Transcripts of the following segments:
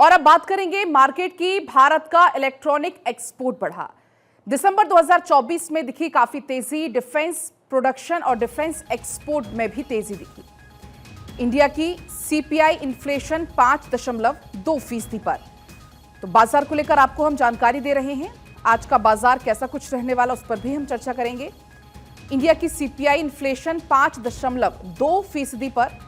और अब बात करेंगे मार्केट की। भारत का इलेक्ट्रॉनिक एक्सपोर्ट बढ़ा। दिसंबर 2024 में दिखी काफी तेजी। डिफेंस प्रोडक्शन और डिफेंस एक्सपोर्ट में भी तेजी दिखी। इंडिया की सीपीआई इन्फ्लेशन 5.2% पर। तो बाजार को लेकर आपको हम जानकारी दे रहे हैं। आज का बाजार कैसा कुछ रहने वाला, उस पर भी हम चर्चा करेंगे। इंडिया की सीपीआई इन्फ्लेशन 5.2% पर।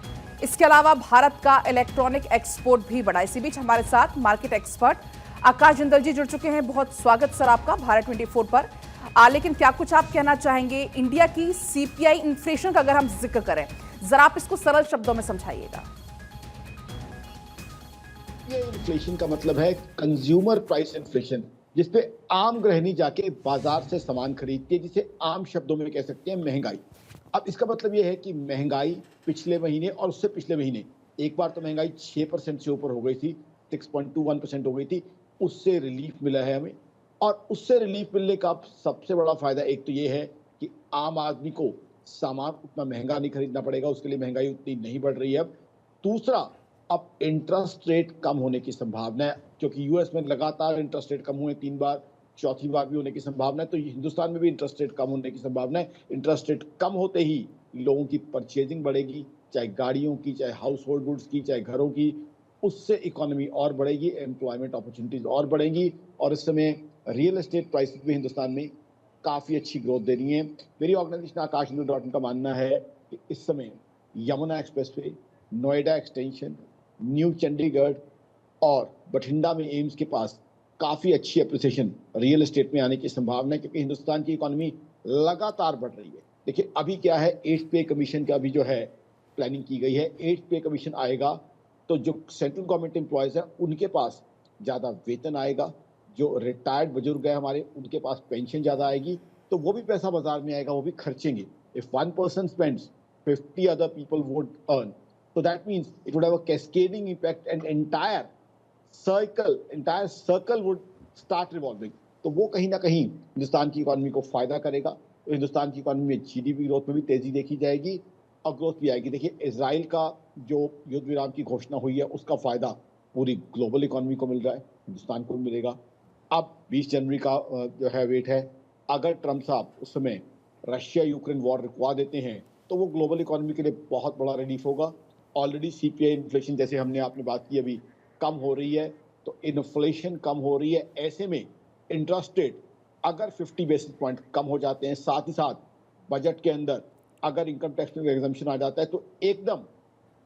इसके अलावा भारत का इलेक्ट्रॉनिक एक्सपोर्ट भी बढ़ा। इसी बीच हमारे साथ मार्केट एक्सपर्ट आकाश जिंदल जी जुड़ चुके हैं। बहुत स्वागत सर आपका भारत 24 पर। लेकिन क्या कुछ आप कहना चाहेंगे इंडिया की सीपीआई इन्फ्लेशन का, अगर हम जिक्र करें, जरा आप इसको सरल शब्दों में समझाइएगा। ये इन्फ्लेशन का मतलब है कंज्यूमर प्राइस इन्फ्लेशन, जिसपे आम गृहिणी जाके बाजार से सामान खरीदती है, जिसे आम शब्दों में कह सकते हैं महंगाई। अब इसका मतलब ये है कि महंगाई पिछले महीने और उससे पिछले महीने एक बार तो महंगाई 6% से ऊपर हो गई थी, 6.21% हो गई थी। उससे रिलीफ मिला है हमें, और उससे रिलीफ मिलने का सबसे बड़ा फायदा एक तो ये है कि आम आदमी को सामान उतना महंगा नहीं खरीदना पड़ेगा, उसके लिए महंगाई उतनी नहीं बढ़ रही है। अब दूसरा, अब इंटरेस्ट रेट कम होने की संभावना है, क्योंकि यूएस में लगातार इंटरेस्ट रेट कम हुए 3 बार, चौथी बार भी होने की संभावना है। तो हिंदुस्तान में भी इंटरेस्ट रेट कम होने की संभावना है। इंटरेस्ट रेट कम होते ही लोगों की परचेजिंग बढ़ेगी, चाहे गाड़ियों की, चाहे हाउस होल्ड गुड्स की, चाहे घरों की। उससे इकोनॉमी और बढ़ेगी, एम्प्लॉयमेंट अपॉर्चुनिटीज और बढ़ेंगी। और इस समय रियल एस्टेट प्राइसेस भी हिंदुस्तान में काफ़ी अच्छी ग्रोथ दे रही है। मेरी ऑर्गेनाइजेशन आकाश का मानना है कि इस समय Yamuna expressway, Noida extension, new Chandigarh और बठिंडा में एम्स के पास काफ़ी अच्छी अप्रिसिएशन रियल एस्टेट में आने की संभावना है, क्योंकि हिंदुस्तान की इकोनॉमी लगातार बढ़ रही है। देखिए अभी क्या है, 8th पे कमीशन का भी जो है प्लानिंग की गई है। 8th पे कमीशन आएगा तो जो सेंट्रल गवर्नमेंट एम्प्लॉयज़ है उनके पास ज़्यादा वेतन आएगा, जो रिटायर्ड बुजुर्ग है हमारे उनके पास पेंशन ज़्यादा आएगी, तो वो भी पैसा बाजार में आएगा, वो भी खर्चेंगे। If 1 person spends, 50 other people would earn. So that means it would have a cascading impact and entire circle would start revolving. तो वो कहीं ना कहीं हिंदुस्तान की इकोनॉमी को फायदा करेगा। तो हिंदुस्तान की इकोनॉमी में जीडीपी ग्रोथ में भी तेजी देखी जाएगी और ग्रोथ भी आएगी। देखिए इजराइल का जो युद्ध विराम की घोषणा हुई है उसका फायदा पूरी ग्लोबल इकोनॉमी को मिल रहा है, हिंदुस्तान को मिलेगा। अब 20 जनवरी का जो है वेट है। अगर ट्रम्प साहब उस समय रशिया यूक्रेन वॉर रुकवा देते हैं तो वो ग्लोबल इकोनॉमी के लिए बहुत बड़ा रिलीफ होगा। ऑलरेडी सीपीआई इन्फ्लेशन, जैसे हमने आपने बात की, अभी कम हो रही है। तो इन्फ्लेशन कम हो रही है, ऐसे में इंटरेस्ट रेट अगर 50 बेसिस पॉइंट कम हो जाते हैं, साथ ही साथ बजट के अंदर अगर इनकम टैक्स में एग्जम्पशन आ जाता है, तो एकदम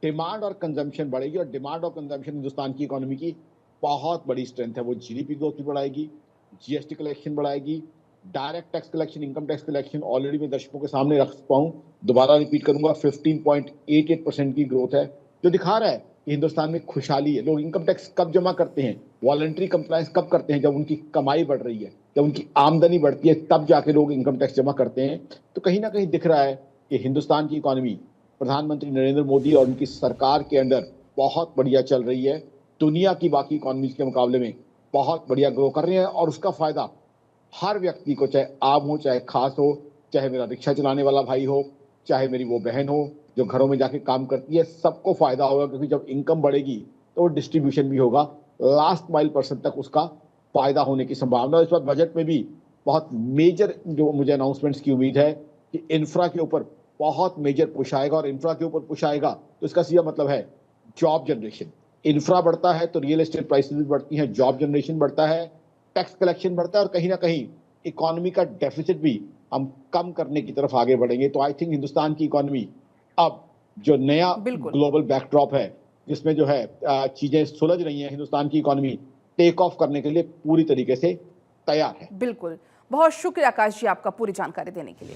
डिमांड और कंजम्पशन बढ़ेगी। और डिमांड और कंजम्पशन हिंदुस्तान की इकोनॉमी की बहुत बड़ी स्ट्रेंथ है। वो जीडीपी ग्रोथ भी बढ़ाएगी, जीएसटी कलेक्शन बढ़ाएगी, direct tax collection, income tax collection already मैं दर्शकों के सामने रख चुका हूँ, दोबारा रिपीट करूंगा, 15.88% की ग्रोथ है, जो दिखा रहा है कि हिंदुस्तान में खुशहाली है। लोग इनकम टैक्स कब जमा करते हैं, वॉलंटरी कंप्लायंस कब करते हैं, जब उनकी कमाई बढ़ रही है, जब उनकी आमदनी बढ़ती है, तब जाके लोग इनकम टैक्स जमा करते हैं। तो कहीं ना कहीं दिख रहा है कि हिंदुस्तान की इकोनॉमी प्रधानमंत्री नरेंद्र मोदी और उनकी सरकार के अंडर बहुत बढ़िया चल रही है। दुनिया की बाकी इकोनॉमीज के मुकाबले में बहुत बढ़िया ग्रो कर रही है, और उसका फायदा हर व्यक्ति को, चाहे आम हो, चाहे खास हो, चाहे मेरा रिक्शा चलाने वाला भाई हो, चाहे मेरी वो बहन हो जो घरों में जाके काम करती है, सबको फायदा होगा। क्योंकि जब इनकम बढ़ेगी तो डिस्ट्रीब्यूशन भी होगा, लास्ट माइल पर्सन तक उसका फायदा होने की संभावना है। इस बार बजट में भी बहुत मेजर जो मुझे अनाउंसमेंट्स की उम्मीद है कि इंफ्रा के ऊपर बहुत मेजर पुश आएगा, और इंफ्रा के ऊपर पुश आएगा तो इसका सीधा मतलब है जॉब जनरेशन। इंफ्रा बढ़ता है तो रियल एस्टेट प्राइसेस भी बढ़ती हैं, जॉब जनरेशन बढ़ता है, टैक्स कलेक्शन बढ़ता है, और कहीं ना कहीं इकोनॉमी का डेफिसिट भी हम कम करने की तरफ आगे बढ़ेंगे। तो आई थिंक हिंदुस्तान की इकोनॉमी अब जो नया ग्लोबल बैकड्रॉप है, जिसमें जो है चीजें सुलझ रही हैं, हिंदुस्तान की इकोनॉमी टेक ऑफ करने के लिए पूरी तरीके से तैयार है। बिल्कुल, बहुत शुक्रिया आकाश जी आपका पूरी जानकारी देने के लिए।